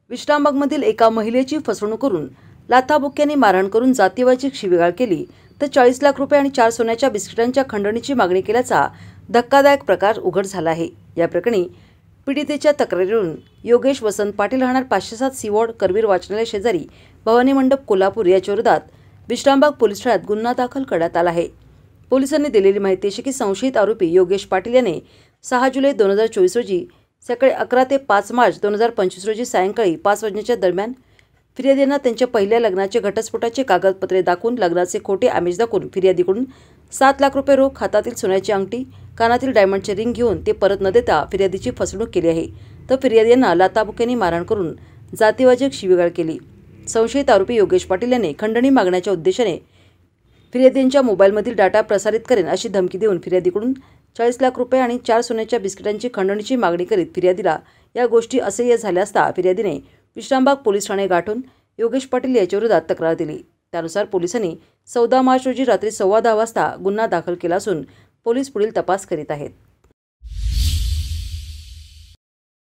विश्रामबागमधील एका महिलेची फसवणूक करून लाथाबुक्क्यांनी मारहाण करून जातीवाचक शिवीगाळ केली तर 40 लाख रुपये आणि 4 सोन्याच्या बिस्किटांच्या खंडणीची मागणी केल्याचा धक्कादायक प्रकार उघड झाला आहे। या प्रकरणी पीडितेच्या तक्रारीवरून योगेश वसंत पाटील राहणार 507 सी वॉर्ड करवीर वाचनालय शेजारी भवानी मंडप कोल्हापूर याच्या विरोधात विश्रामबाग पोलीस ठाण्यात गुन्हा दाखल करण्यात आला आहे। पोलिसांनी दिलेली माहिती अशी की संशयित आरोपी योगेश पाटील याने 6 जुलै 2024 रोजी सकाळी 11 ते 5 मार्च 2025 रोजी सायंकाळी 5 वाजण्याच्या दरम्यान फिर्यादींना त्यांच्या पहिल्या लग्नाचे घटस्फोटाचे कागदपत्रे दाखवून लग्नाचे खोटे आमिष दाखवून फिर्यादीकडून 7 लाख रुपये रोख, हातातील सोन्याची अंगठी, कानातील डायमंडचे रिंग घेऊन ते परत न देता फिर्यादीची फसवणूक केली आहे। तर फिर्यादींना लाथाबुक्क्यांनी मारहाण करून जातीवाचक शिवीगाळ केली। संशयित आरोपी योगेश पाटील याने खंडणी मागण्याच्या उद्देशाने फिर्यादींच्या मोबाईलमधील डाटा प्रसारित करेन अशी धमकी देऊन फिर्यादीकडून 40 लाख रुपये आणि 4 सोन्याच्या बिस्किटांची खंडणीची मागणी करीत फिर्यादीला या गोष्टी असह्य झाल्या असता फिर्यादीने विश्रामबाग पोलीस ठाणे गाठून योगेश पाटील याच्या विरोधात तक्रार दिली। त्यानुसार पोलिसांनी 14 मार्च रोजी रात्री 10:15 वाजता गुन्हा दाखल केला असून पोलीस पुढील तपास करीत आहेत।